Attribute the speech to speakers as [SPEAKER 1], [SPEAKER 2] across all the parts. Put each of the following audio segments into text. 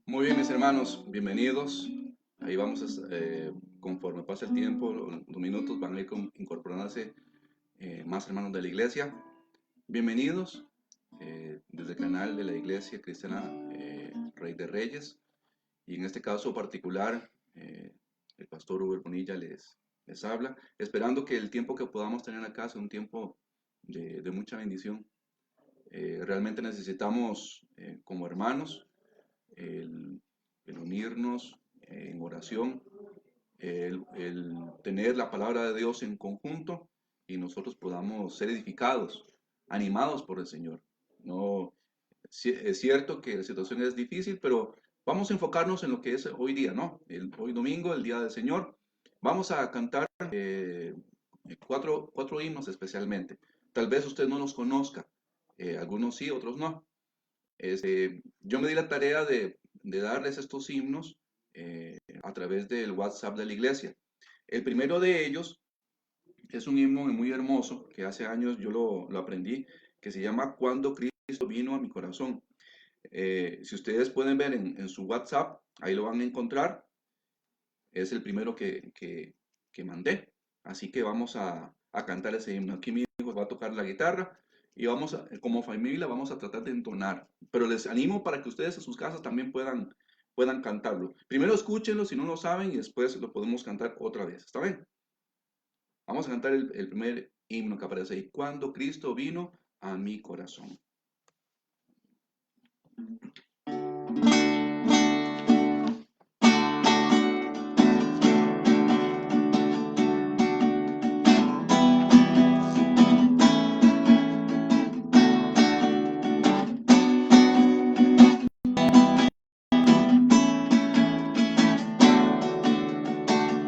[SPEAKER 1] Muy bien, mis hermanos, bienvenidos. Ahí vamos, conforme pasa el tiempo, los minutos van a ir incorporándose más hermanos de la iglesia. Bienvenidos desde el canal de la Iglesia Cristiana Rey de Reyes. Y en este caso particular, el pastor Uber Bonilla les habla, esperando que el tiempo que podamos tener acá sea un tiempo de mucha bendición. Realmente necesitamos, como hermanos, el, el unirnos en oración, el tener la palabra de Dios en conjunto y nosotros podamos ser edificados, animados por el Señor. No, es cierto que la situación es difícil, pero vamos a enfocarnos en lo que es hoy día, ¿no? Hoy domingo, el día del Señor. Vamos a cantar cuatro himnos especialmente. Tal vez usted no los conozca, algunos sí, otros no. Yo me di la tarea de darles estos himnos a través del WhatsApp de la iglesia. El primero de ellos es un himno muy hermoso que hace años yo lo aprendí, que se llama Cuando Cristo vino a mi corazón. Si ustedes pueden ver en su WhatsApp, ahí lo van a encontrar. Es el primero que mandé. Así que vamos a cantar ese himno. Aquí mi hijo va a tocar la guitarra y como familia vamos a tratar de entonar. Pero les animo para que ustedes en sus casas también puedan cantarlo. Primero escúchenlo si no lo saben y después lo podemos cantar otra vez. ¿Está bien? Vamos a cantar el primer himno que aparece ahí. Cuando Cristo vino a mi corazón.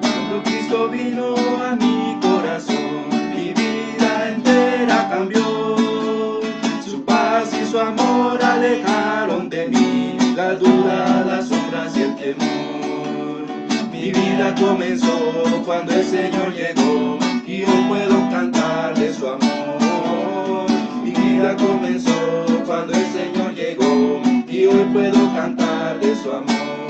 [SPEAKER 1] Cuando Cristo vino a mi corazón, mi vida entera cambió. Su paz y su amor alejaron de mí la duda, las sombras y el temor. Mi vida comenzó cuando el Señor llegó y hoy puedo cantar de su amor. Mi vida comenzó cuando el Señor llegó y hoy puedo cantar de su amor.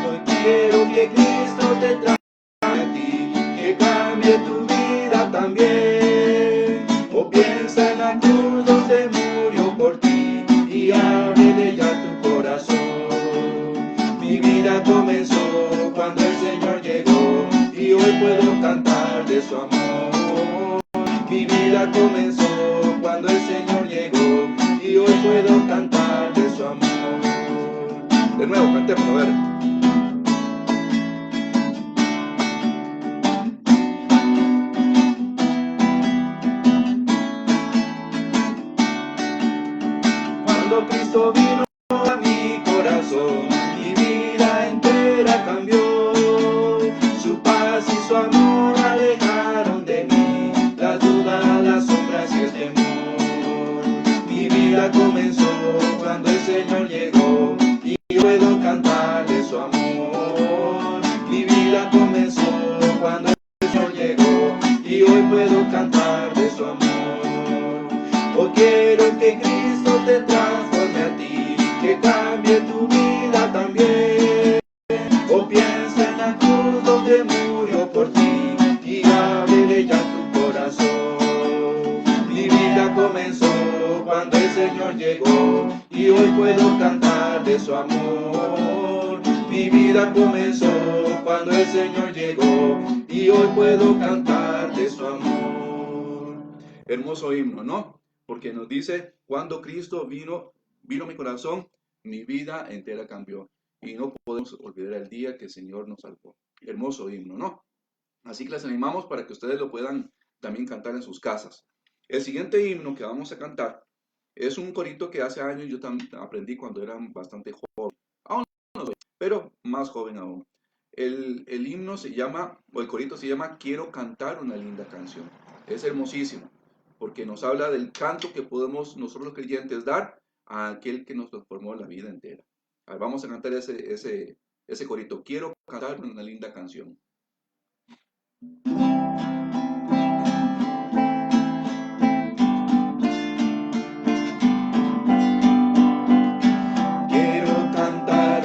[SPEAKER 1] Hoy quiero que Cristo te traiga a ti, que cambie tu vida también. O piensa en la cruz donde murió por ti y ábrele ya tu corazón. Mi vida comenzó cuando el Señor llegó y hoy puedo cantar de su amor. Mi vida comenzó cuando el Señor llegó y hoy puedo cantar de su amor. De nuevo, cantemos, a ver. Cuando Cristo vino a mi corazón, mi vida entera cambió. Su paz y su amor alejaron de mí las dudas, las sombras y el temor. Mi vida comenzó cuando el Señor llegó y puedo cantar de su amor. Mi vida comenzó cuando el Señor llegó y hoy puedo cantar de su amor. Hoy quiero que Cristo te transforme a ti, que cambie tu vida también. O piensa en la cruz donde murió por ti y ábrele ya tu corazón. Mi vida comenzó cuando el Señor llegó y hoy puedo cantar de su amor. Mi vida comenzó cuando el Señor llegó y hoy puedo cantar de su amor. Hermoso himno, ¿no? Porque nos dice, cuando Cristo vino a mi corazón, mi vida entera cambió. Y no podemos olvidar el día que el Señor nos salvó. Hermoso himno, ¿no? Así que les animamos para que ustedes lo puedan también cantar en sus casas. El siguiente himno que vamos a cantar es un corito que hace años yo también aprendí cuando era bastante joven. Aún no soy, pero más joven aún. El himno se llama, o el corito se llama Quiero cantar una linda canción. Es hermosísimo, porque nos habla del canto que podemos nosotros los creyentes dar a aquel que nos transformó la vida entera. A ver, vamos a cantar ese corito. Quiero cantar una linda canción. Quiero cantar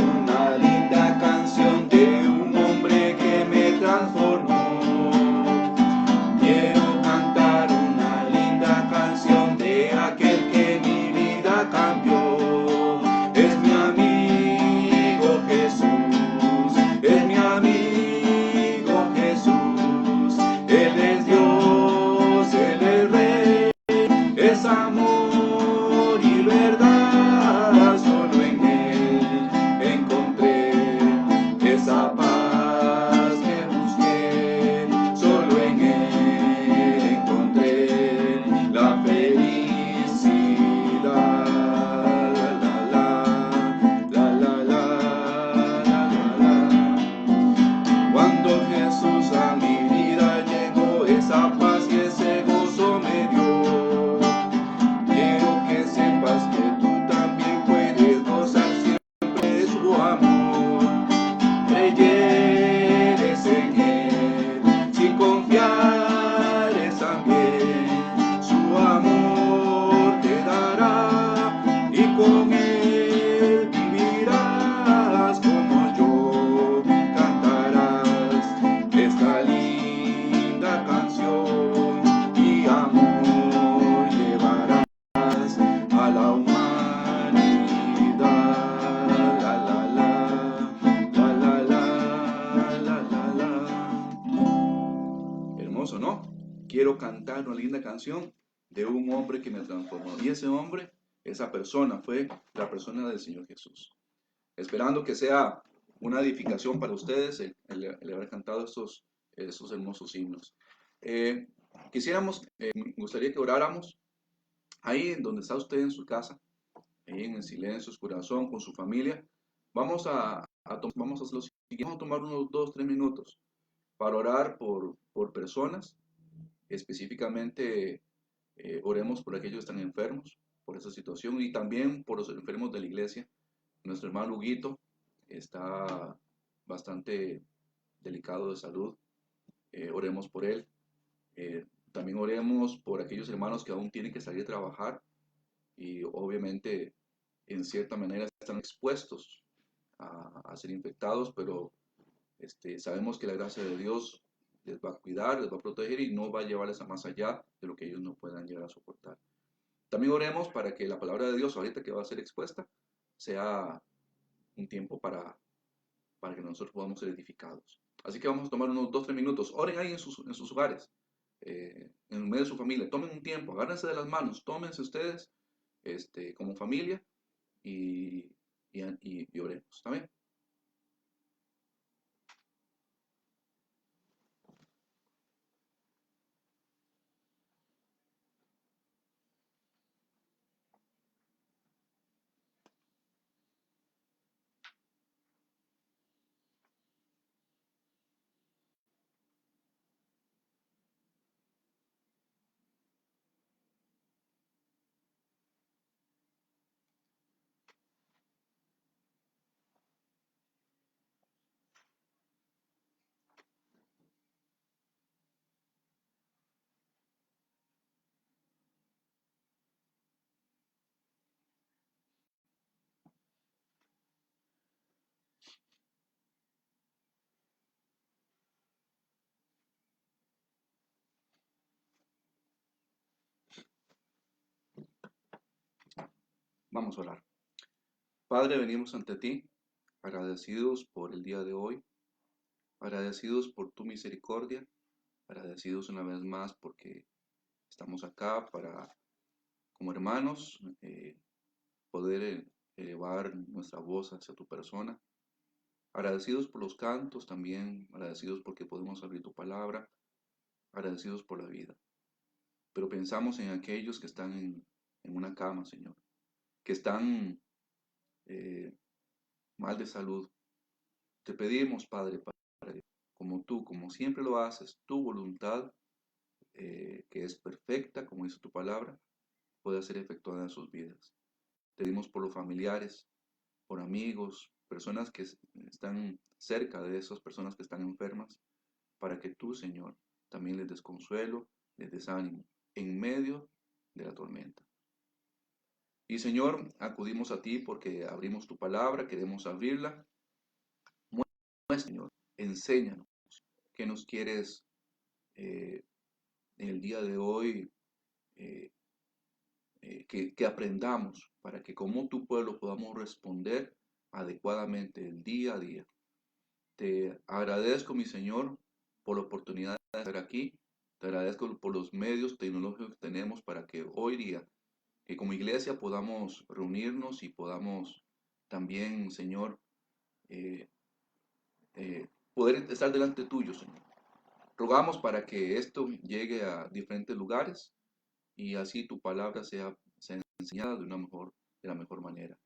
[SPEAKER 1] cantar una linda canción de un hombre que me transformó. Y ese hombre, esa persona, fue la persona del Señor Jesús. Esperando que sea una edificación para ustedes el haber cantado estos hermosos himnos. Me gustaría que oráramos ahí en donde está usted en su casa, ahí en el silencio, su corazón, con su familia. Vamos a hacer lo siguiente, vamos a tomar unos 2, 3 minutos para orar por personas, específicamente oremos por aquellos que están enfermos, por esa situación y también por los enfermos de la iglesia. Nuestro hermano Huguito está bastante delicado de salud, oremos por él. También oremos por aquellos hermanos que aún tienen que salir a trabajar y obviamente en cierta manera están expuestos a ser infectados, pero sabemos que la gracia de Dios les va a cuidar, les va a proteger y no va a llevarles a más allá de lo que ellos no puedan llegar a soportar. También oremos para que la palabra de Dios, ahorita que va a ser expuesta, sea un tiempo para que nosotros podamos ser edificados. Así que vamos a tomar unos 2, 3 minutos. Oren ahí en sus hogares, en medio de su familia. Tomen un tiempo, agárrense de las manos, tómense ustedes como familia y oremos. ¿Está bien? Vamos a orar. Padre, venimos ante ti, agradecidos por el día de hoy, agradecidos por tu misericordia, agradecidos una vez más porque estamos acá para, como hermanos, poder elevar nuestra voz hacia tu persona. Agradecidos por los cantos también, agradecidos porque podemos abrir tu palabra, agradecidos por la vida. Pero pensamos en aquellos que están en una cama, Señor, que están eh, mal de salud. Te pedimos, Padre, como tú, como siempre lo haces, tu voluntad, que es perfecta, como dice tu palabra, pueda ser efectuada en sus vidas. Te pedimos por los familiares, por amigos, personas que están cerca de esas personas que están enfermas, para que tú, Señor, también les des consuelo, les des ánimo en medio de la tormenta. Y Señor, acudimos a ti porque abrimos tu palabra, queremos abrirla. Muestra, Señor, enséñanos qué nos quieres en el día de hoy eh, que aprendamos para que como tu pueblo podamos responder adecuadamente el día a día. Te agradezco, mi Señor, por la oportunidad de estar aquí. Te agradezco por los medios tecnológicos que tenemos para que hoy día, que como iglesia podamos reunirnos y podamos también, Señor, eh, poder estar delante tuyo, Señor. Rogamos para que esto llegue a diferentes lugares y así tu palabra sea enseñada de la mejor manera.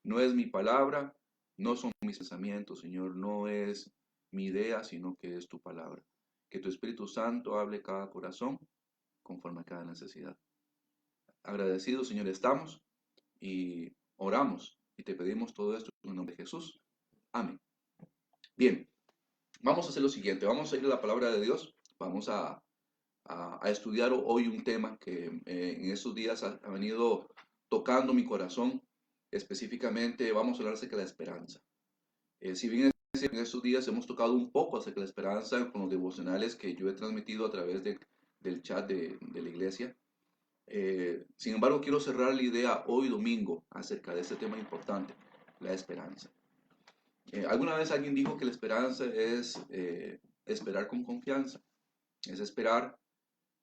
[SPEAKER 1] No es mi palabra, no son mis pensamientos, Señor, no es mi idea, sino que es tu palabra. Que tu Espíritu Santo hable cada corazón conforme a cada necesidad. Agradecidos, Señor, estamos y oramos y te pedimos todo esto en el nombre de Jesús. Amén. Bien, vamos a hacer lo siguiente, vamos a ir a la palabra de Dios, vamos a estudiar hoy un tema que en estos días ha venido tocando mi corazón. Específicamente vamos a hablar acerca de la esperanza. Si bien en estos días hemos tocado un poco acerca de la esperanza con los devocionales que yo he transmitido a través del chat de la iglesia, sin embargo quiero cerrar la idea hoy domingo acerca de este tema importante, la esperanza. Alguna vez alguien dijo que la esperanza es esperar con confianza, es esperar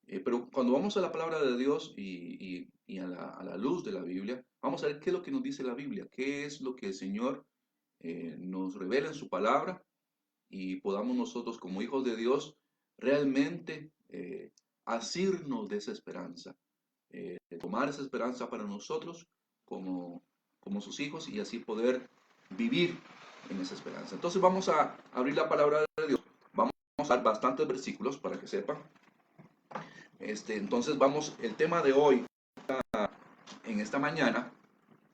[SPEAKER 2] Pero cuando vamos a la palabra de Dios y a la luz de la Biblia, vamos a ver qué es lo que nos dice la Biblia, qué es lo que el Señor nos revela en su palabra y podamos nosotros como hijos de Dios realmente asirnos de esa esperanza, tomar esa esperanza para nosotros como, como sus hijos y así poder vivir en esa esperanza. Entonces vamos a abrir la palabra de Dios. Vamos a dar bastantes versículos para que sepan. Entonces vamos, el tema de hoy en esta mañana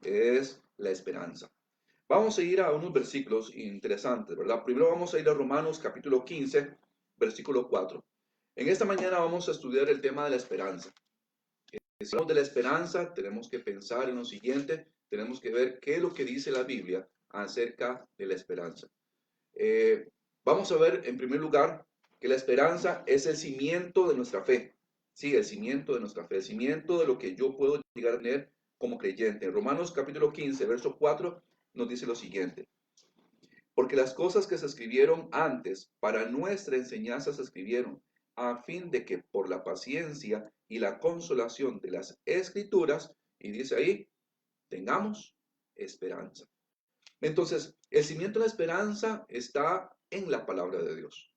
[SPEAKER 2] es la esperanza. Vamos a ir a unos versículos interesantes, ¿verdad? Primero vamos a ir a Romanos capítulo 15, versículo 4. En esta mañana vamos a estudiar el tema de la esperanza. Si hablamos de la esperanza, tenemos que pensar en lo siguiente, tenemos que ver qué es lo que dice la Biblia acerca de la esperanza. Eh, Vamos a ver en primer lugar que la esperanza es el cimiento de nuestra fe. Sí, el cimiento de nuestra fe, el cimiento de lo que yo puedo llegar a tener como creyente. En Romanos capítulo 15, verso 4 nos dice lo siguiente. Porque las cosas que se escribieron antes para nuestra enseñanza se escribieron, a fin de que por la paciencia y la consolación de las escrituras, y dice ahí, tengamos esperanza. Entonces, el cimiento de la esperanza está en la palabra de Dios.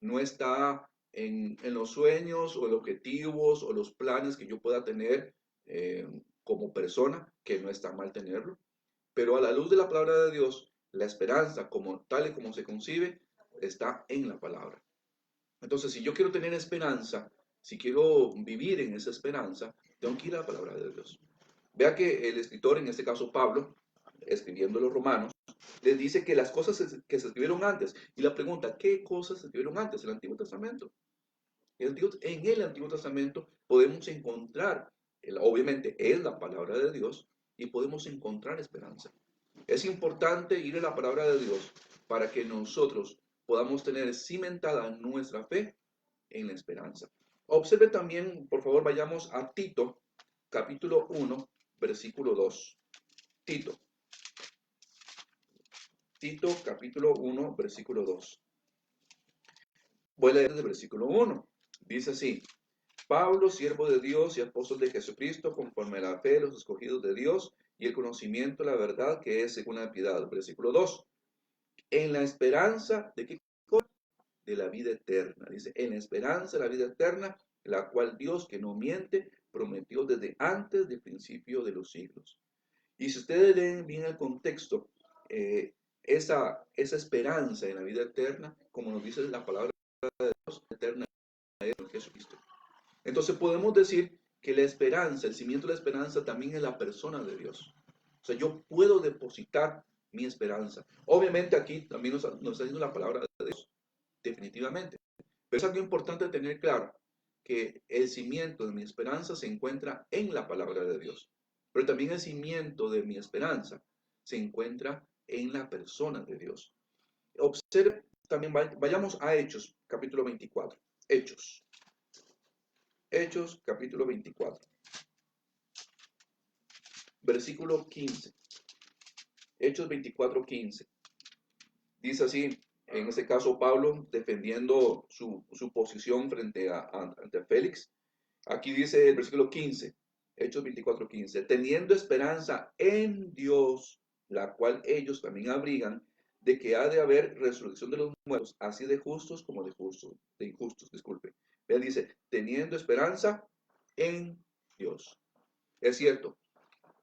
[SPEAKER 2] No está en los sueños o los objetivos o los planes que yo pueda tener como persona, que no está mal tenerlo. Pero a la luz de la palabra de Dios, la esperanza como tal y como se concibe, está en la palabra. Entonces, si yo quiero tener esperanza, si quiero vivir en esa esperanza, tengo que ir a la palabra de Dios. Vea que el escritor, en este caso Pablo, escribiendo a los romanos, les dice que las cosas que se escribieron antes. Y la pregunta, ¿qué cosas se escribieron antes? El Antiguo Testamento. En el Antiguo Testamento podemos encontrar, obviamente es la palabra de Dios, y podemos encontrar esperanza. Es importante ir a la palabra de Dios para que nosotros podamos tener cimentada nuestra fe en la esperanza. Observe también, por favor, vayamos a Tito, capítulo 1, versículo 2. Tito. Tito, capítulo 1, versículo 2. Voy a leer desde el versículo 1. Dice así: Pablo, siervo de Dios y apóstol de Jesucristo, conforme a la fe de los escogidos de Dios y el conocimiento de la verdad que es según la piedad. Versículo 2. En la esperanza de qué cosa? De la vida eterna. Dice, en la esperanza de la vida eterna, la cual Dios, que no miente, prometió desde antes del principio de los siglos. Y si ustedes leen bien el contexto, esa esperanza en la vida eterna, como nos dice la palabra de Dios, eterna es Jesucristo. Entonces podemos decir que la esperanza, el cimiento de la esperanza también es la persona de Dios. O sea, yo puedo depositar mi esperanza. Obviamente aquí también nos está diciendo la palabra de Dios, definitivamente. Pero es algo importante tener claro que el cimiento de mi esperanza se encuentra en la palabra de Dios. Pero también el cimiento de mi esperanza se encuentra en la persona de Dios. Observe, también vayamos a Hechos, capítulo 24. Hechos. Hechos, capítulo 24. Versículo 15. Hechos 24, 15. Dice así, en este caso Pablo defendiendo su posición frente ante Félix. Aquí dice el versículo 15, Hechos 24, 15. Teniendo esperanza en Dios, la cual ellos también abrigan, de que ha de haber resurrección de los muertos, así de justos como de injustos, disculpe. Él dice, teniendo esperanza en Dios. Es cierto,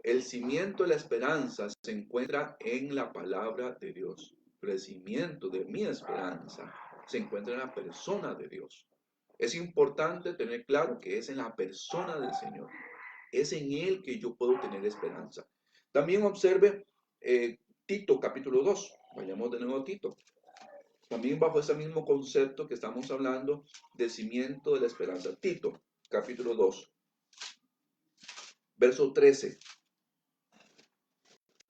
[SPEAKER 2] el cimiento de la esperanza se encuentra en la palabra de Dios. Pero el cimiento de mi esperanza se encuentra en la persona de Dios. Es importante tener claro que es en la persona del Señor. Es en Él que yo puedo tener esperanza. También observe Tito capítulo 2. Vayamos de nuevo a Tito. También bajo ese mismo concepto que estamos hablando del cimiento de la esperanza. Tito capítulo 2. Verso 13.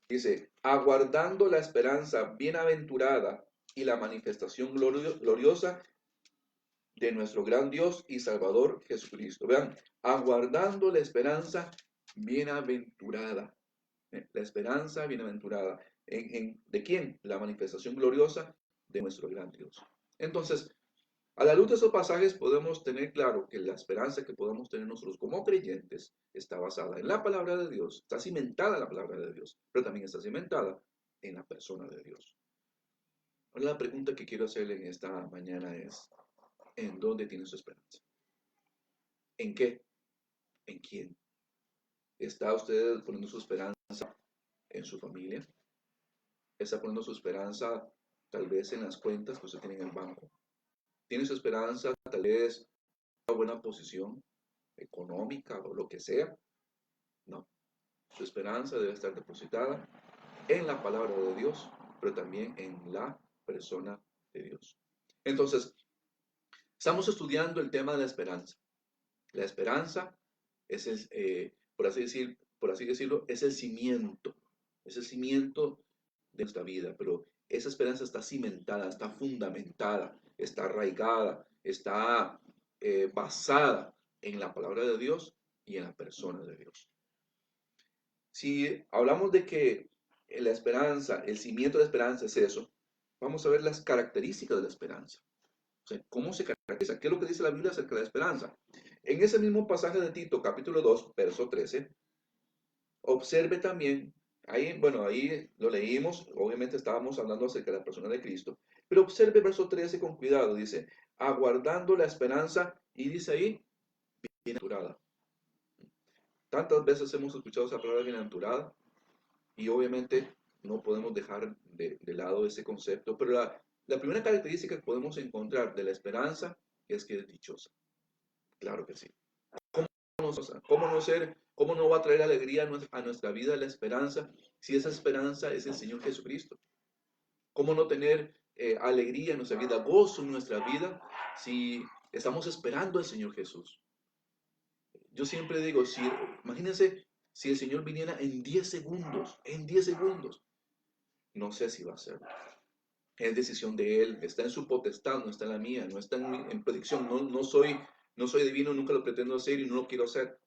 [SPEAKER 2] Dice, aguardando la esperanza bienaventurada y la manifestación gloriosa de nuestro gran Dios y Salvador Jesucristo. Vean, aguardando la esperanza bienaventurada. La esperanza bienaventurada. ¿De quién? La manifestación gloriosa de nuestro gran Dios. Entonces, A la luz de esos pasajes podemos tener claro que la esperanza que podemos tener nosotros como creyentes está basada en la palabra de Dios, está cimentada en la palabra de Dios, pero también está cimentada en la persona de Dios. Ahora la pregunta que quiero hacerle en esta mañana es, ¿en dónde tiene su esperanza? ¿En qué? ¿En quién? ¿Está usted poniendo su esperanza en su familia? ¿Está poniendo su esperanza tal vez en las cuentas que usted tiene en el banco? ¿Tiene su esperanza tal vez en una buena posición económica o lo que sea? No. Su esperanza debe estar depositada en la palabra de Dios, pero también en la persona de Dios. Entonces, estamos estudiando el tema de la esperanza. La esperanza es por así decirlo, es el cimiento de nuestra vida, pero esa esperanza está cimentada, está fundamentada, está arraigada, está basada en la palabra de Dios y en la persona de Dios. Si hablamos de que la esperanza, el cimiento de la esperanza es eso, vamos a ver las características de la esperanza. O sea, ¿cómo se caracteriza? ¿Qué es lo que dice la Biblia acerca de la esperanza? En ese mismo pasaje de Tito, capítulo 2, verso 13, observe también, ahí lo leímos, obviamente estábamos hablando acerca de la persona de Cristo, pero observe verso 13 con cuidado, dice, aguardando la esperanza, y dice ahí, bienaventurada. Tantas veces hemos escuchado esa palabra bienaventurada, y obviamente no podemos dejar de lado ese concepto, pero la primera característica que podemos encontrar de la esperanza es que es dichosa. Claro que sí. ¿Cómo no va a traer alegría a nuestra vida la esperanza si esa esperanza es el Señor Jesucristo? ¿Cómo no tener alegría en nuestra vida, gozo en nuestra vida si estamos esperando al Señor Jesús? Yo siempre digo, imagínense si el Señor viniera en 10 segundos, no sé si va a ser. Es decisión de Él, está en su potestad, no está en la mía, no está en predicción, no soy divino, nunca lo pretendo hacer y no lo quiero hacer.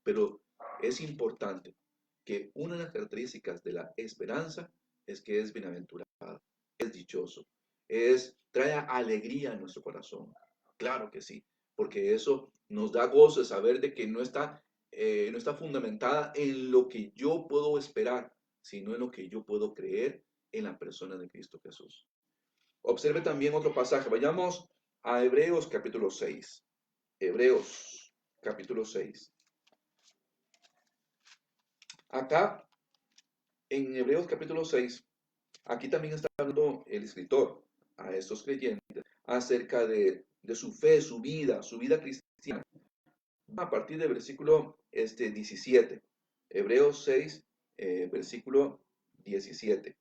[SPEAKER 2] Pero es importante que una de las características de la esperanza es que es bienaventurado, es dichoso, trae alegría a nuestro corazón. Claro que sí, porque eso nos da gozo de saber de que no está fundamentada en lo que yo puedo esperar, sino en lo que yo puedo creer en la persona de Cristo Jesús. Observe también otro pasaje. Vayamos a Hebreos capítulo 6. Hebreos capítulo 6. Acá, en Hebreos capítulo 6, aquí también está hablando el escritor a estos creyentes acerca de su fe, su vida cristiana. A partir del versículo 17. Hebreos 6, versículo 17.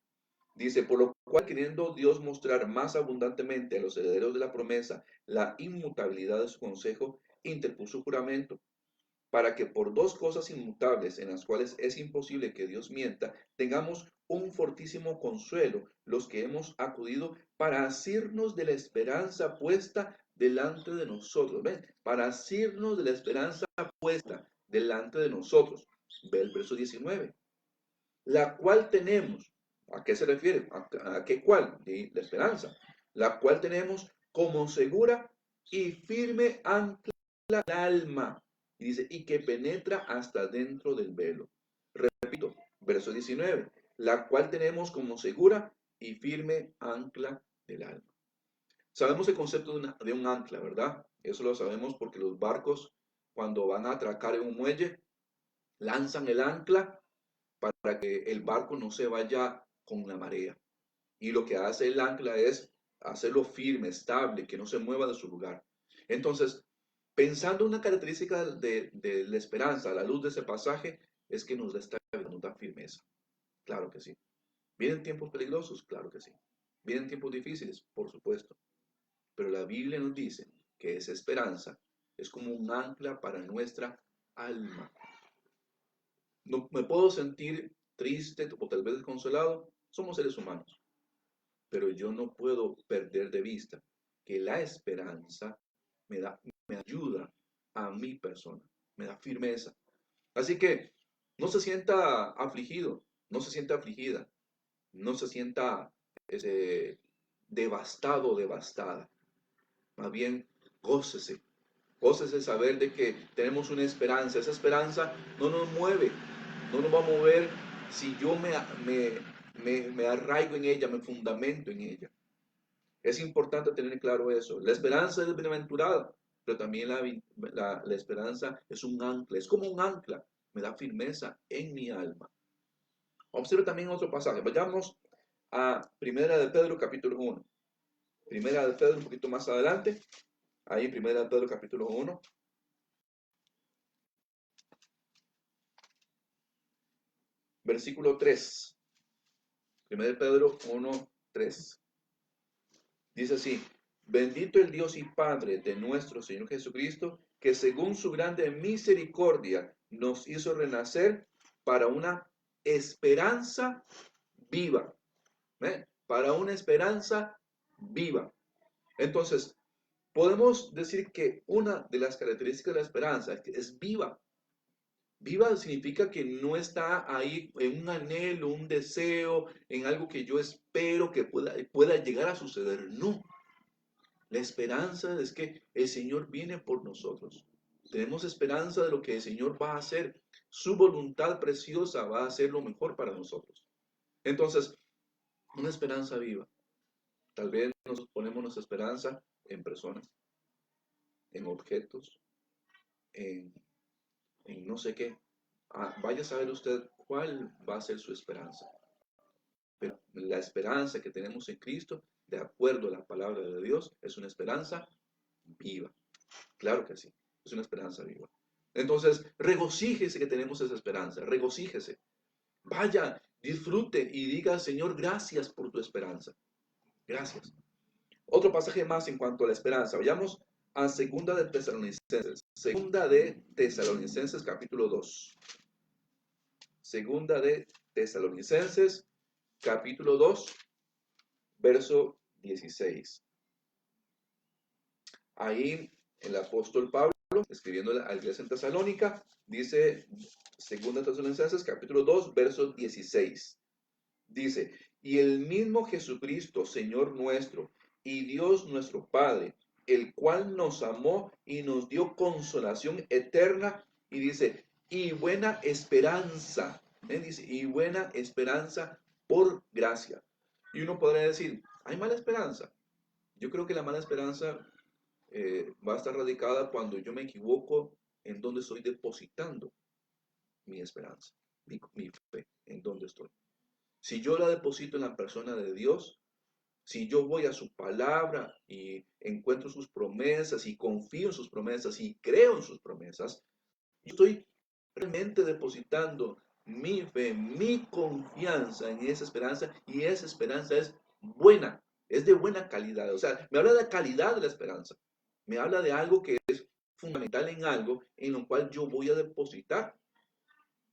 [SPEAKER 2] Dice, por lo cual queriendo Dios mostrar más abundantemente a los herederos de la promesa la inmutabilidad de su consejo, interpuso juramento, para que por dos cosas inmutables en las cuales es imposible que Dios mienta, tengamos un fortísimo consuelo los que hemos acudido para asirnos de la esperanza puesta delante de nosotros. ¿Ven? Para asirnos de la esperanza puesta delante de nosotros. Ve el verso 19. La cual tenemos, ¿a qué se refiere? ¿A qué cuál? La esperanza. La cual tenemos como segura y firme ancla del alma. Y dice, y que penetra hasta dentro del velo. Repito, verso 19. La cual tenemos como segura y firme ancla del alma. Sabemos el concepto de un ancla, ¿verdad? Eso lo sabemos porque los barcos, cuando van a atracar en un muelle, lanzan el ancla para que el barco no se vaya con la marea. Y lo que hace el ancla es hacerlo firme, estable, que no se mueva de su lugar. Entonces, pensando una característica de la esperanza a la luz de ese pasaje, es que nos da estabilidad, nos da firmeza. Claro que sí. ¿Vienen tiempos peligrosos? Claro que sí. ¿Vienen tiempos difíciles? Por supuesto. Pero la Biblia nos dice que esa esperanza es como un ancla para nuestra alma. No me puedo sentir triste o tal vez desconsolado. Somos seres humanos. Pero yo no puedo perder de vista que la esperanza me ayuda a mi persona, me da firmeza. Así que no se sienta afligido, no se sienta afligida, no se sienta devastado o devastada. Más bien, gócese. Gócese saber de que tenemos una esperanza. Esa esperanza no nos mueve, no nos va a mover si yo me arraigo en ella, me fundamento en ella. Es importante tener claro eso. La esperanza es bienaventurada, pero también la esperanza es un ancla, es como un ancla, me da firmeza en mi alma. Observe también otro pasaje. Vayamos a Primera de Pedro capítulo 1. Primera de Pedro un poquito más adelante. Ahí en Primera de Pedro capítulo 1. Versículo 3. Primera de Pedro 1, 3. Dice así: bendito el Dios y Padre de nuestro Señor Jesucristo, que según su grande misericordia nos hizo renacer para una esperanza viva. ¿Ve? Para una esperanza viva. Entonces, podemos decir que una de las características de la esperanza es viva. Viva significa que no está ahí en un anhelo, un deseo, en algo que yo espero que pueda llegar a suceder. No. La esperanza es que el Señor viene por nosotros. Tenemos esperanza de lo que el Señor va a hacer. Su voluntad preciosa va a hacer lo mejor para nosotros. Entonces, una esperanza viva. Tal vez nos ponemos nuestra esperanza en personas, en objetos, en, en no sé qué. Vaya a saber usted cuál va a ser su esperanza. Pero la esperanza que tenemos en Cristo, de acuerdo a la palabra de Dios, es una esperanza viva. Claro que sí, es una esperanza viva. Entonces, regocíjese que tenemos esa esperanza, regocíjese. Vaya, disfrute y diga, Señor, gracias por tu esperanza. Gracias. Otro pasaje más en cuanto a la esperanza. Vayamos a Segunda de Tesalonicenses. Segunda de Tesalonicenses, capítulo 2. Segunda de Tesalonicenses, capítulo 2, verso 16. Ahí el apóstol Pablo, escribiendo a la iglesia en Tesalónica, dice, Segunda de Tesalonicenses, capítulo 2, verso 16. Dice, y el mismo Jesucristo, Señor nuestro, y Dios nuestro Padre, el cual nos amó y nos dio consolación eterna, y dice, y buena esperanza, dice, y buena esperanza por gracia. Y uno podría decir, ¿hay mala esperanza? Yo creo que la mala esperanza va a estar radicada cuando yo me equivoco en donde estoy depositando mi esperanza, mi fe, en donde estoy. Si yo la deposito en la persona de Dios, si yo voy a su palabra y encuentro sus promesas y confío en sus promesas y creo en sus promesas, yo estoy realmente depositando mi fe, mi confianza en esa esperanza, y esa esperanza es buena, es de buena calidad. O sea, me habla de la calidad de la esperanza. Me habla de algo que es fundamental en algo en lo cual yo voy a depositar.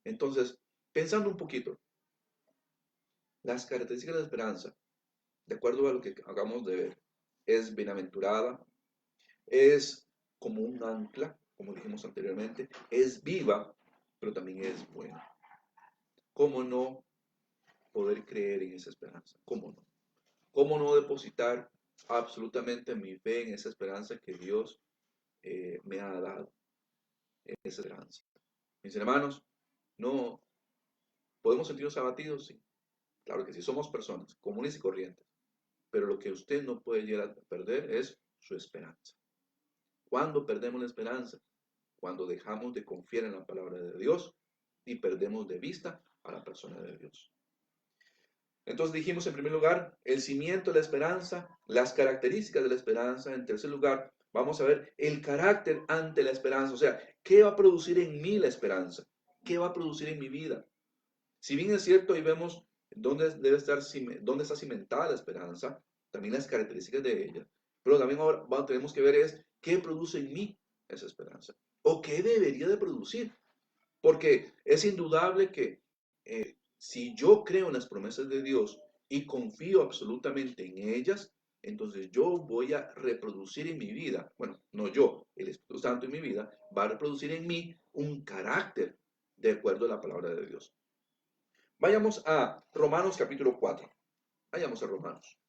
[SPEAKER 2] Entonces, pensando un poquito, las características de la esperanza, de acuerdo a lo que acabamos de ver, es bienaventurada, es como un ancla, como dijimos anteriormente, es viva, pero también es buena. ¿Cómo no poder creer en esa esperanza? ¿Cómo no? ¿Cómo no depositar absolutamente mi fe en esa esperanza que Dios me ha dado? Esa esperanza. Mis hermanos, no podemos sentirnos abatidos, sí. Claro que sí, somos personas comunes y corrientes. Pero lo que usted no puede llegar a perder es su esperanza. ¿Cuándo perdemos la esperanza? Cuando dejamos de confiar en la palabra de Dios y perdemos de vista a la persona de Dios. Entonces dijimos en primer lugar el cimiento de la esperanza, las características de la esperanza. En tercer lugar, vamos a ver el carácter ante la esperanza. O sea, ¿qué va a producir en mí la esperanza? ¿Qué va a producir en mi vida? Si bien es cierto, ahí vemos dónde está cimentada la esperanza, también las características de ella. Pero también ahora tenemos que ver es qué produce en mí esa esperanza. O qué debería de producir. Porque es indudable que si yo creo en las promesas de Dios y confío absolutamente en ellas, entonces yo voy a reproducir en mi vida, bueno, no yo, el Espíritu Santo en mi vida, va a reproducir en mí un carácter de acuerdo a la palabra de Dios. Vayamos a Romanos capítulo 4. Vayamos a Romanos.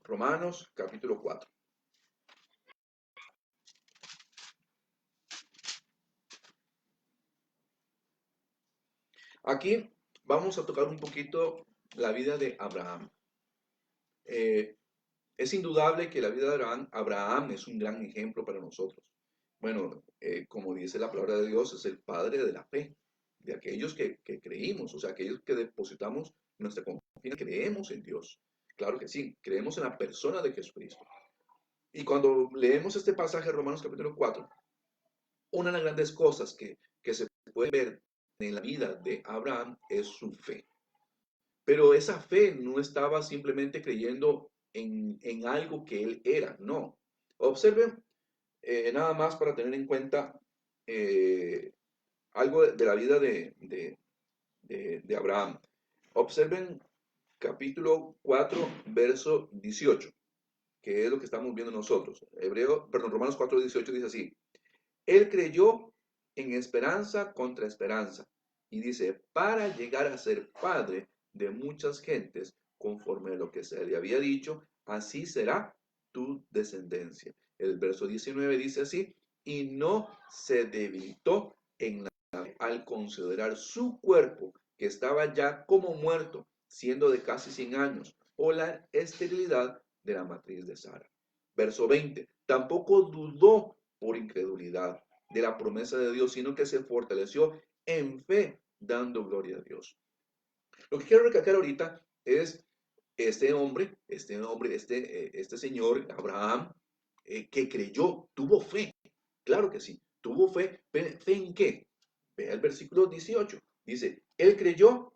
[SPEAKER 2] Romanos capítulo 4. Aquí vamos a tocar un poquito la vida de Abraham. Es indudable que la vida de Abraham es un gran ejemplo para nosotros. Bueno, como dice la palabra de Dios, es el padre de la fe, de aquellos que creímos, o sea, aquellos que depositamos nuestra confianza, creemos en Dios. Claro que sí, creemos en la persona de Jesucristo. Y cuando leemos este pasaje, Romanos capítulo 4, una de las grandes cosas que se puede ver en la vida de Abraham es su fe. Pero esa fe no estaba simplemente creyendo en algo que él era, no. Observen, nada más para tener en cuenta algo de la vida de Abraham. Observen capítulo 4, verso 18, que es lo que estamos viendo nosotros. Romanos 4, 18 dice así: Él creyó en esperanza contra esperanza. Y dice, para llegar a ser padre de muchas gentes, conforme a lo que se le había dicho, así será tu descendencia. El verso 19 dice así, y no se debilitó en la fe al considerar su cuerpo, que estaba ya como muerto, siendo de casi 100 años, o la esterilidad de la matriz de Sara. Verso 20, tampoco dudó por incredulidad de la promesa de Dios, sino que se fortaleció en fe, dando gloria a Dios. Lo que quiero recalcar ahorita es este señor, Abraham, que creyó, tuvo fe. Claro que sí, tuvo fe. ¿Fe en qué? Vea el versículo 18. Dice, él creyó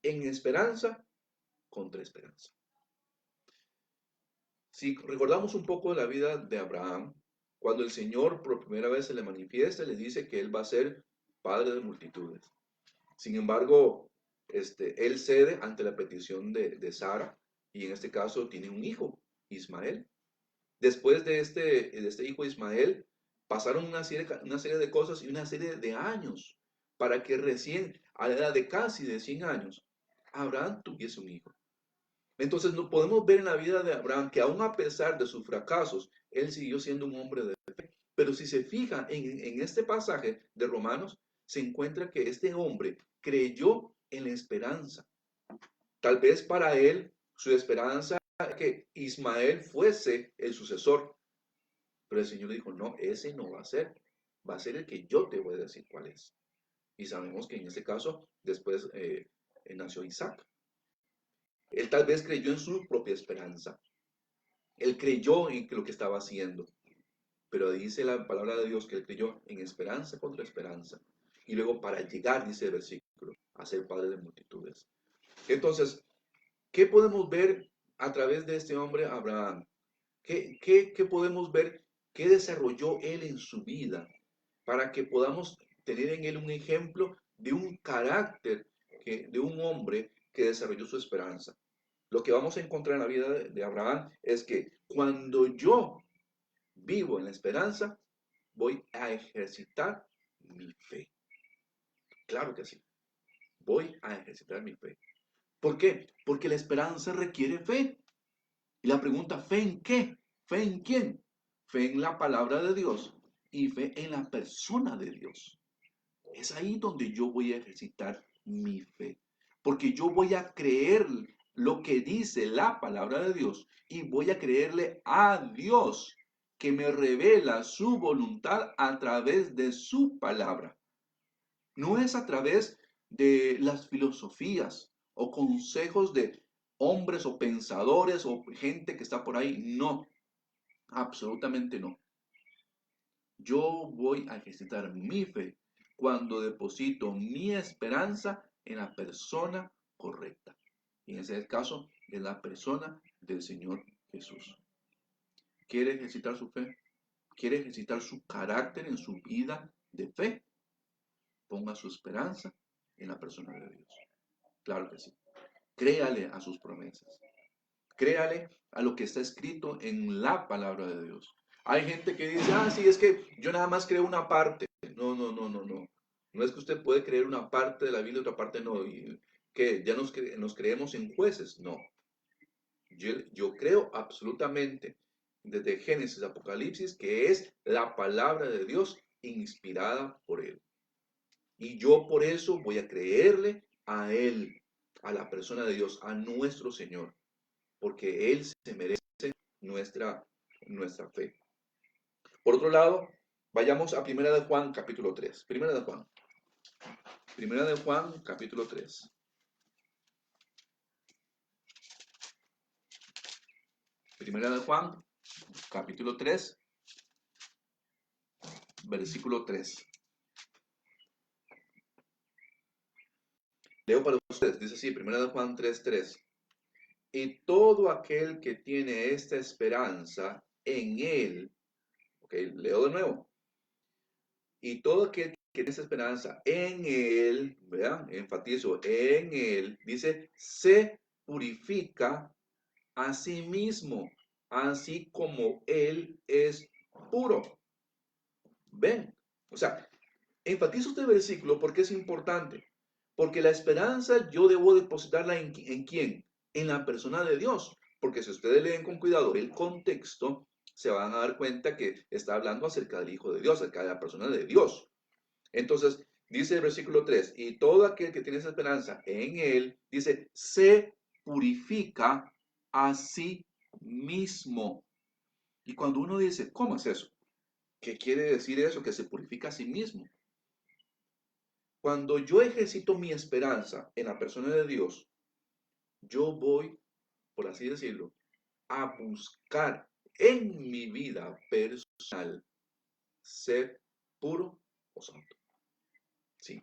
[SPEAKER 2] en esperanza contra esperanza. Si recordamos un poco de la vida de Abraham, cuando el Señor por primera vez se le manifiesta, le dice que él va a ser padre de multitudes. Sin embargo, él cede ante la petición de Sara y en este caso tiene un hijo, Ismael. Después de este hijo Ismael, pasaron una serie de cosas y una serie de años para que recién a la edad de casi de 100 años, Abraham tuviese un hijo. Entonces no podemos ver en la vida de Abraham que aún a pesar de sus fracasos, él siguió siendo un hombre de fe. Pero si se fija en este pasaje de Romanos, se encuentra que este hombre creyó en la esperanza. Tal vez para él su esperanza era que Ismael fuese el sucesor. Pero el Señor le dijo, no, ese no va a ser el que yo te voy a decir cuál es. Y sabemos que en este caso después nació Isaac. Él tal vez creyó en su propia esperanza. Él creyó en lo que estaba haciendo. Pero dice la palabra de Dios que él creyó en esperanza contra esperanza. Y luego para llegar, dice el versículo, a ser padre de multitudes. Entonces, ¿qué podemos ver a través de este hombre Abraham? ¿Qué podemos ver? ¿Qué desarrolló él en su vida? Para que podamos tener en él un ejemplo de un carácter, de un hombre que desarrolló su esperanza. Lo que vamos a encontrar en la vida de Abraham es que cuando yo vivo en la esperanza, voy a ejercitar mi fe. Claro que sí. Voy a ejercitar mi fe. ¿Por qué? Porque la esperanza requiere fe. Y la pregunta, ¿fe en qué? ¿Fe en quién? Fe en la palabra de Dios y fe en la persona de Dios. Es ahí donde yo voy a ejercitar mi fe. Porque yo voy a creer lo que dice la palabra de Dios y voy a creerle a Dios que me revela su voluntad a través de su palabra. No es a través de las filosofías o consejos de hombres o pensadores o gente que está por ahí. No, absolutamente no. Yo voy a ejercitar mi fe cuando deposito mi esperanza en la persona correcta. Y en ese caso, en la persona del Señor Jesús. ¿Quiere ejercitar su fe? ¿Quiere ejercitar su carácter en su vida de fe? Ponga su esperanza en la persona de Dios. Claro que sí. Créale a sus promesas. Créale a lo que está escrito en la palabra de Dios. Hay gente que dice, sí, es que yo nada más creo una parte. No, no, no, no, no. No es que usted puede creer una parte de la Biblia y otra parte no. ¿Y qué? ¿Ya nos creemos en jueces? No. Yo creo absolutamente desde Génesis a Apocalipsis que es la palabra de Dios inspirada por él. Y yo por eso voy a creerle a Él, a la persona de Dios, a nuestro Señor, porque Él se merece nuestra, nuestra fe. Por otro lado, vayamos a Primera de Juan, capítulo 3. Primera de Juan. Primera de Juan, capítulo 3. Primera de Juan, capítulo 3, versículo 3. Leo para ustedes, dice así, Primera de Juan 3, 3. Y todo aquel que tiene esta esperanza en Él, ok, leo de nuevo. Y todo aquel que tiene esta esperanza en Él, vean, enfatizo, en Él, dice, se purifica a sí mismo, así como Él es puro. ¿Ven? O sea, enfatizo este versículo porque es importante. Porque la esperanza yo debo depositarla en quién? En la persona de Dios. Porque si ustedes leen con cuidado el contexto, se van a dar cuenta que está hablando acerca del Hijo de Dios, acerca de la persona de Dios. Entonces, dice el versículo 3, y todo aquel que tiene esa esperanza en Él, dice, se purifica a sí mismo. Y cuando uno dice, ¿cómo es eso? ¿Qué quiere decir eso? Que se purifica a sí mismo. Cuando yo ejercito mi esperanza en la persona de Dios, yo voy, por así decirlo, a buscar en mi vida personal ser puro o santo. Sí,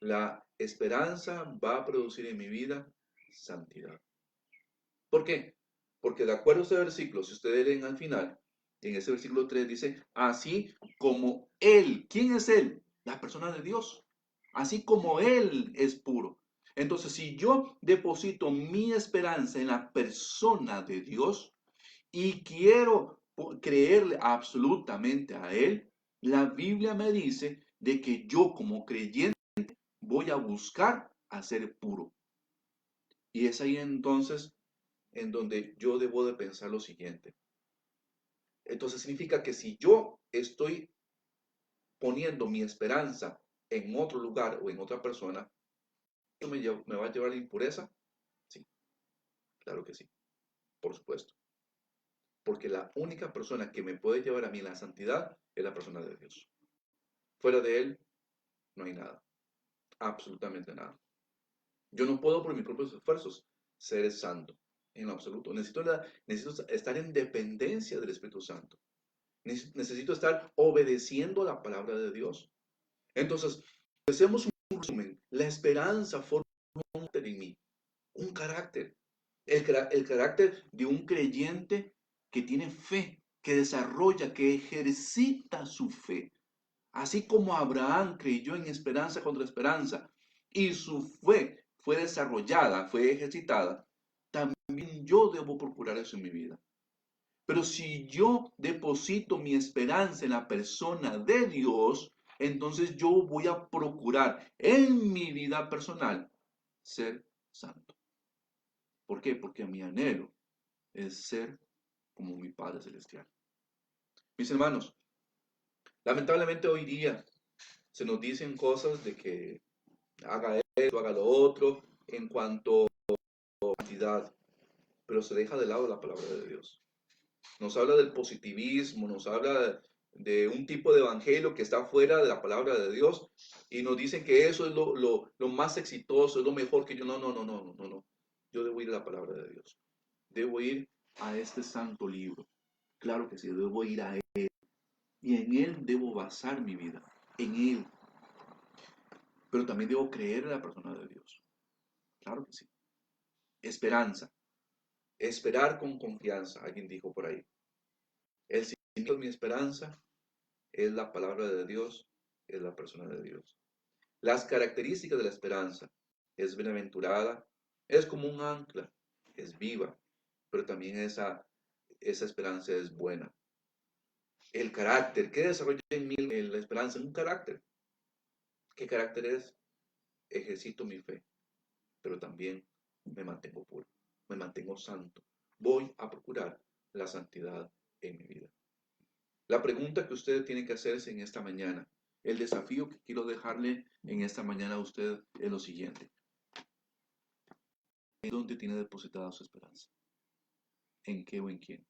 [SPEAKER 2] la esperanza va a producir en mi vida santidad. ¿Por qué? Porque de acuerdo a este versículo, si ustedes leen al final, en ese versículo 3 dice, así como Él, ¿quién es Él? La persona de Dios. Así como Él es puro. Entonces, si yo deposito mi esperanza en la persona de Dios y quiero creerle absolutamente a Él, la Biblia me dice de que yo como creyente voy a buscar a ser puro. Y es ahí entonces en donde yo debo de pensar lo siguiente. Entonces significa que si yo estoy poniendo mi esperanza en otro lugar o en otra persona, ¿eso me va a llevar a la impureza? Sí, claro que sí, por supuesto. Porque la única persona que me puede llevar a mí a la santidad es la persona de Dios. Fuera de Él no hay nada, absolutamente nada. Yo no puedo por mis propios esfuerzos ser santo, en lo absoluto. Necesito estar en dependencia del Espíritu Santo. Necesito estar obedeciendo la palabra de Dios. Entonces, hacemos un resumen. La esperanza forma un carácter en mí, un carácter. El carácter de un creyente que tiene fe, que desarrolla, que ejercita su fe. Así como Abraham creyó en esperanza contra esperanza y su fe fue desarrollada, fue ejercitada, también yo debo procurar eso en mi vida. Pero si yo deposito mi esperanza en la persona de Dios, entonces yo voy a procurar en mi vida personal ser santo. ¿Por qué? Porque mi anhelo es ser como mi Padre Celestial. Mis hermanos, lamentablemente hoy día se nos dicen cosas de que haga esto, haga lo otro, en cuanto a cantidad, pero se deja de lado la palabra de Dios. Nos habla del positivismo, nos habla de un tipo de evangelio que está fuera de la palabra de Dios y nos dicen que eso es lo más exitoso, es lo mejor que yo. No, no, no, no, no, no. Yo debo ir a la palabra de Dios. Debo ir a este santo libro. Claro que sí, debo ir a Él. Y en Él debo basar mi vida. En Él. Pero también debo creer en la persona de Dios. Claro que sí. Esperanza. Esperar con confianza. Alguien dijo por ahí. El cimiento de mi esperanza es la palabra de Dios, es la persona de Dios. Las características de la esperanza es bienaventurada, es como un ancla, es viva, pero también esa esperanza es buena. El carácter, ¿qué desarrolla en mí la esperanza? Un carácter. ¿Qué carácter es? Ejercito mi fe, pero también me mantengo puro, me mantengo santo. Voy a procurar la santidad en mi vida. La pregunta que usted tiene que hacerse en esta mañana El desafío que quiero dejarle en esta mañana a usted es lo siguiente. ¿En dónde tiene depositada su esperanza? ¿En qué o en quién?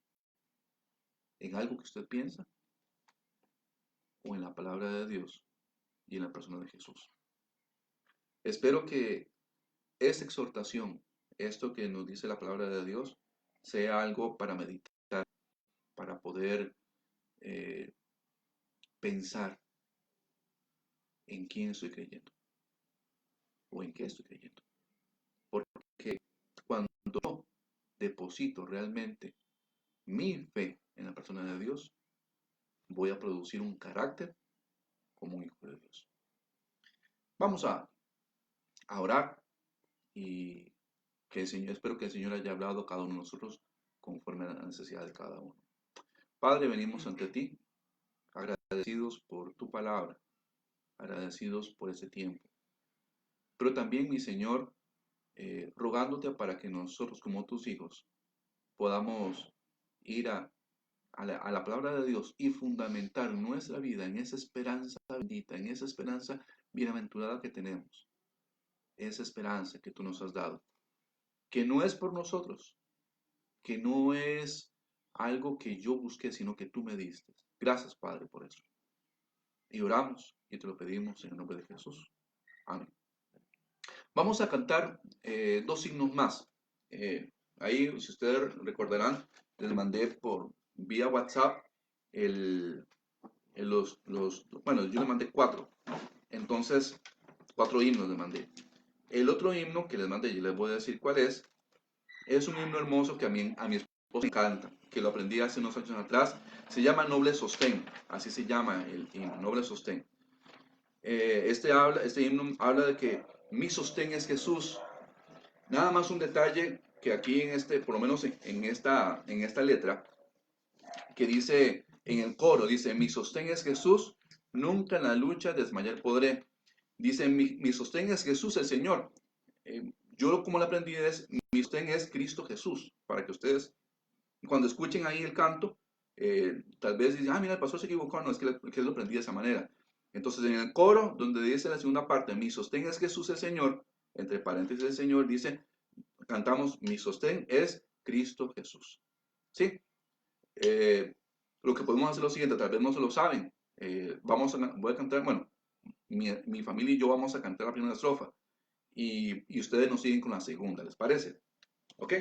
[SPEAKER 2] ¿En algo que usted piensa? ¿O en la palabra de Dios y en la persona de Jesús? Espero que esta exhortación, esto que nos dice la palabra de Dios, sea algo para meditar, para poder pensar en quién estoy creyendo o en qué estoy creyendo. Porque cuando yo deposito realmente mi fe en la persona de Dios, voy a producir un carácter como un hijo de Dios. Vamos a orar y que el Señor, espero que el Señor haya hablado a cada uno de nosotros conforme a la necesidad de cada uno. Padre, venimos ante ti, agradecidos por tu palabra, agradecidos por este tiempo. Pero también, mi Señor, rogándote para que nosotros como tus hijos podamos ir a la palabra de Dios y fundamentar nuestra vida en esa esperanza bendita, en esa esperanza bienaventurada que tenemos, esa esperanza que tú nos has dado, que no es por nosotros, que no es algo que yo busqué, sino que tú me diste. Gracias, Padre, por eso. Y oramos y te lo pedimos en el nombre de Jesús. Amén. Vamos a cantar dos himnos más. Ahí, si ustedes recordarán, les mandé por vía WhatsApp bueno, yo les mandé 4. Entonces, 4 himnos les mandé. El otro himno que les mandé, yo les voy a decir cuál es un himno hermoso que a mi esposa me encanta, que lo aprendí hace unos años atrás. Se llama Noble Sostén, así se llama el himno, Noble Sostén. Este himno habla de que mi sostén es Jesús. Nada más un detalle que aquí por lo menos en esta letra, que dice en el coro, dice, mi sostén es Jesús, nunca en la lucha desmayar podré. Dice, mi sostén es Jesús el Señor. Yo como lo aprendí mi sostén es Cristo Jesús, para que ustedes, cuando escuchen ahí el canto, tal vez dicen, mira, el pastor se equivocó, no, es que lo aprendí de esa manera. Entonces en el coro, donde dice la segunda parte, mi sostén es Jesús el Señor, entre paréntesis el Señor, dice, cantamos, mi sostén es Cristo Jesús. ¿Sí? Lo que podemos hacer es lo siguiente, tal vez no se lo saben. Voy a cantar, bueno, mi familia y yo vamos a cantar la primera estrofa. Y ustedes nos siguen con la segunda, ¿les parece? ¿Ok?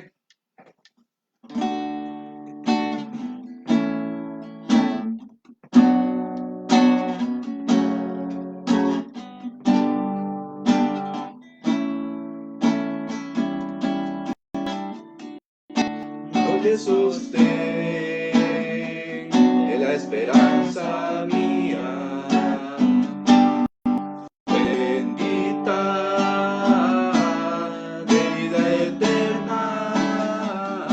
[SPEAKER 2] Noble sostén es la esperanza mía, bendita de vida eterna,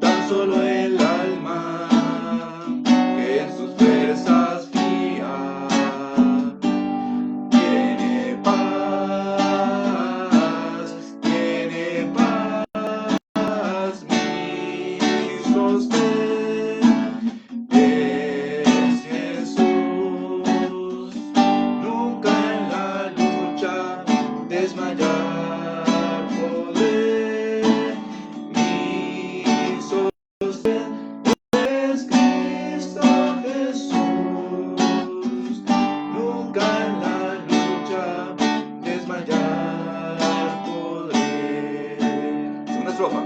[SPEAKER 2] tan solo el alma que en sus fuerzas fía tiene paz, mi sostén es Jesús, nunca en la lucha desmayar podré, mi sostén es Cristo Jesús, nunca en la lucha desmayar podré. Segunda estrofa.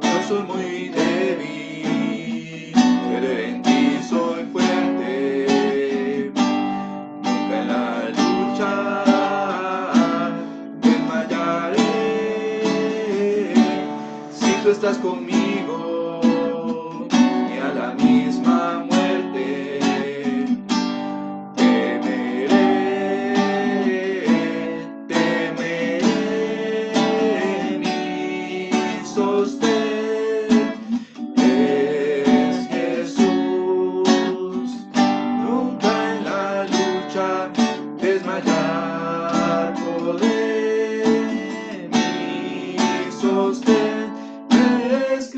[SPEAKER 2] Yo soy muy débil, pero en ti soy fuerte. Nunca en la lucha desmayaré. Si tú estás conmigo y a la misma muerte, temeré, mi sostén es Jesús, nunca en la lucha desmayar podré, mi sostén es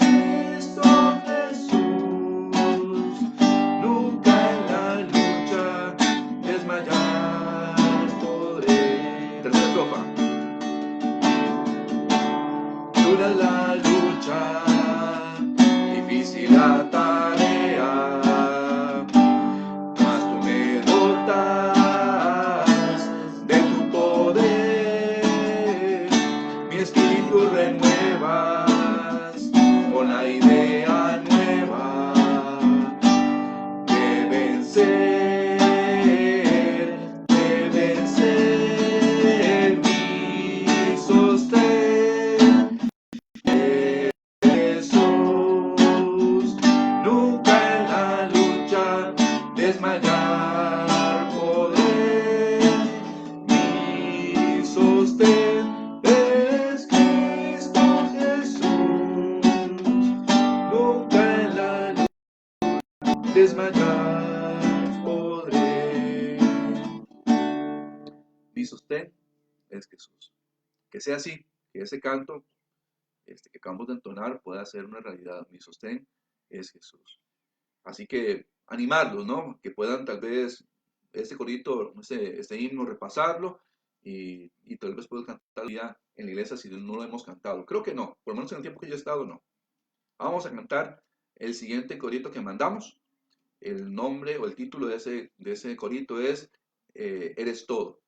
[SPEAKER 2] dura la lucha, difícil la tarea, mas tú me dotas de tu poder, mi espíritu renuevas con la idea nueva de vencer mi sostén. Jesús, nunca en la lucha desmayar podré. Mi sostén es Cristo Jesús, nunca en la lucha desmayar podré. Mi sostén es Jesús. Que sea así, que ese canto que acabamos de entonar pueda ser una realidad. Mi sostén es Jesús. Así que animarlos, ¿no? Que puedan tal vez este corito, este himno, repasarlo y tal vez puedan cantarlo ya en la iglesia si no lo hemos cantado. Creo que no, por lo menos en el tiempo que yo he estado, no. Vamos a cantar el siguiente corito que mandamos. El nombre o el título de ese corito es Eres Todo.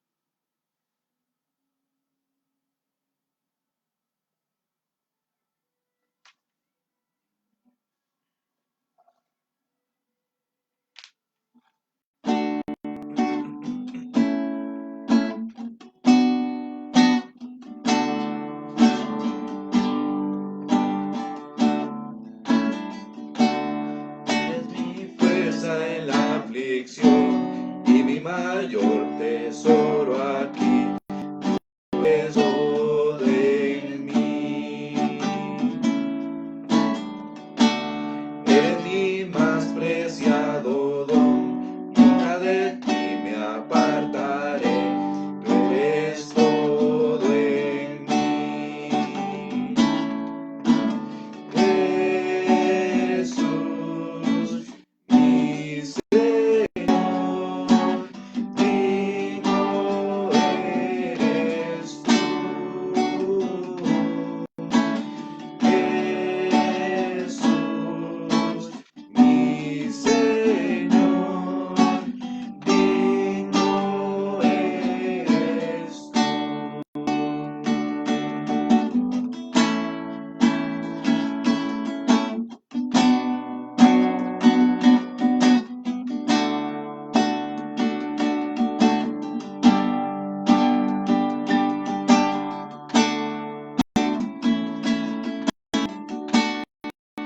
[SPEAKER 2] Es mi fuerza en la aflicción y mi mayor tesoro aquí. Tú eres todo en mí. Eres mi más preciado don, nunca de ti me apartaré. Tú eres todo en mí. Jesús, mi Señor, digno eres tú. Jesús, mi Señor, digno eres tú.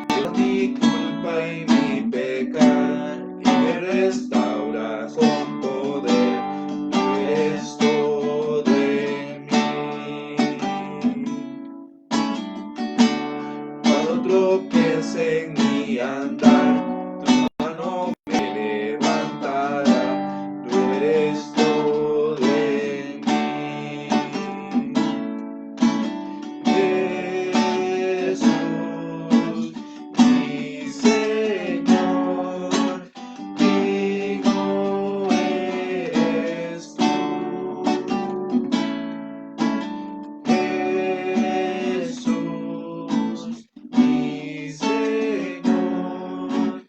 [SPEAKER 2] Llevas mi culpa y mi pecar y me restaura con poder. Tú eres todo en mí. Cuando tropiece en mi andar, tu mano me levantará. Tú eres todo en mí. Jesús, mi Señor, digno eres tú. Jesús, mi Señor,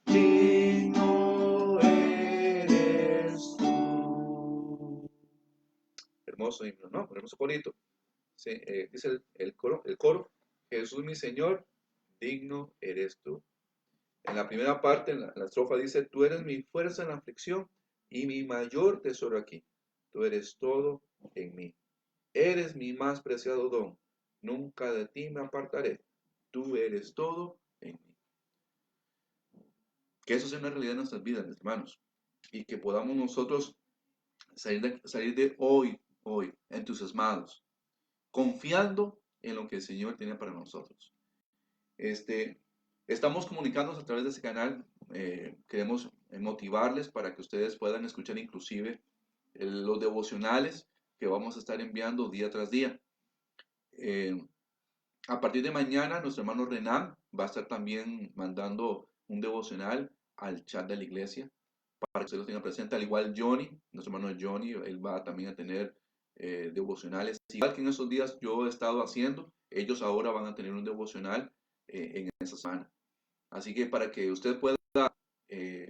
[SPEAKER 2] digno eres tú. Hermoso himno, ¿no? Hermoso corito. Sí, dice el coro, Jesús mi Señor, digno eres tú. En la primera parte, en la estrofa dice, tú eres mi fuerza en la aflicción y mi mayor tesoro aquí. Tú eres todo en mí. Eres mi más preciado don. Nunca de ti me apartaré. Tú eres todo en mí. Que eso sea una realidad en nuestras vidas, mis hermanos. Y que podamos nosotros salir de hoy entusiasmados, confiando en lo que el Señor tiene para nosotros. Estamos comunicándonos a través de este canal. Queremos motivarles para que ustedes puedan escuchar inclusive los devocionales que vamos a estar enviando día tras día. A partir de mañana, nuestro hermano Renan va a estar también mandando un devocional al chat de la iglesia para que ustedes lo tengan presente. Al igual Johnny, nuestro hermano Johnny, él va también a tener devocionales. Igual que en esos días yo he estado haciendo, ellos ahora van a tener un devocional en esa semana. Así que para que usted pueda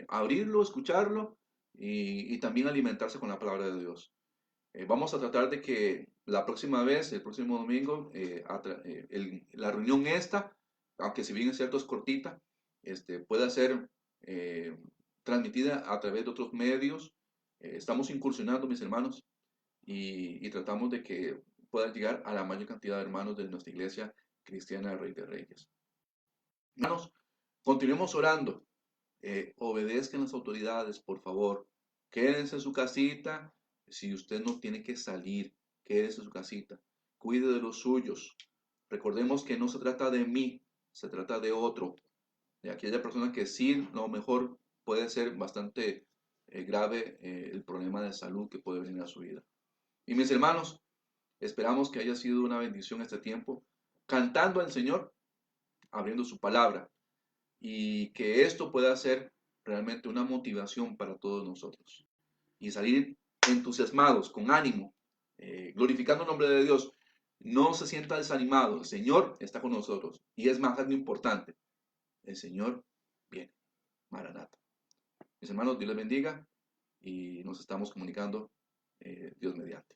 [SPEAKER 2] abrirlo, escucharlo y también alimentarse con la palabra de Dios. Vamos a tratar de que la próxima vez, el próximo domingo, la reunión esta, aunque si bien es cierto es cortita, pueda ser eh, transmitida a través de otros medios. Estamos incursionando, mis hermanos, y tratamos de que pueda llegar a la mayor cantidad de hermanos de nuestra iglesia cristiana Rey de Reyes. Hermanos, continuemos orando. Obedezcan las autoridades, por favor. Quédense en su casita. Si usted no tiene que salir, quédese en su casita. Cuide de los suyos. Recordemos que no se trata de mí, se trata de otro, de aquella persona que sí, lo mejor puede ser bastante grave el problema de salud que puede venir a su vida. Y mis hermanos, esperamos que haya sido una bendición este tiempo, cantando al Señor, abriendo su palabra, y que esto pueda ser realmente una motivación para todos nosotros y salir entusiasmados, con ánimo, glorificando el nombre de Dios. No se sienta desanimado, el Señor está con nosotros y es más, algo importante, el Señor viene. Maranata. Mis hermanos, Dios les bendiga y nos estamos comunicando Dios mediante.